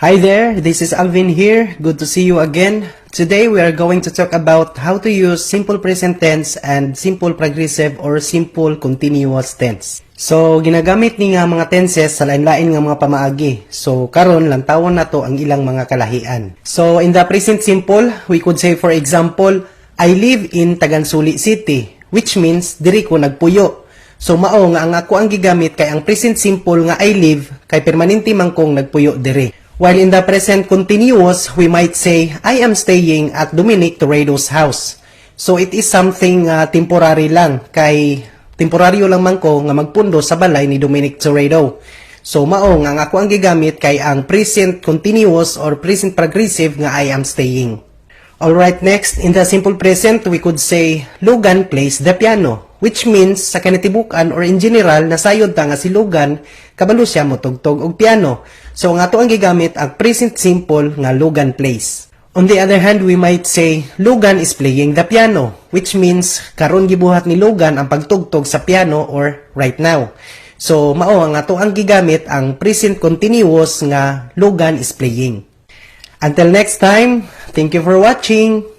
Hi there, this is Alvin here. Good to see you again. Today we are going to talk about how to use simple present tense and simple progressive or simple continuous tense. So, ginagamit ni nga mga tenses sa lain-lain nga mga pamaagi. So, karon lang tawon na to ang ilang mga kalahian. So, in the present simple, we could say for example, I live in Tagansuli City, which means diri ko nagpuyo. So, mao nga ang ako ang gigamit kay ang present simple nga I live kay permanente man kong nagpuyo diri. While in the present continuous, we might say, I am staying at Dominic Toredo's house. So, it is something temporary lang. Kay temporaryo lang man ko nga magpundo sa balay ni Dominic Toredo. So, maong ang ako ang gigamit kay ang present continuous or present progressive nga I am staying. Alright, next, in the simple present, we could say, Logan plays the piano. Which means, sa kanitibukan or in general, nasayod ta nga si Logan, kabalo siya motugtog og piano. So, nga to ang gigamit ang present simple nga Logan plays. On the other hand, we might say, Logan is playing the piano. Which means, karon gibuhat ni Logan ang pagtugtog sa piano or right now. So, mao nga to ang gigamit ang present continuous nga Logan is playing. Until next time, thank you for watching.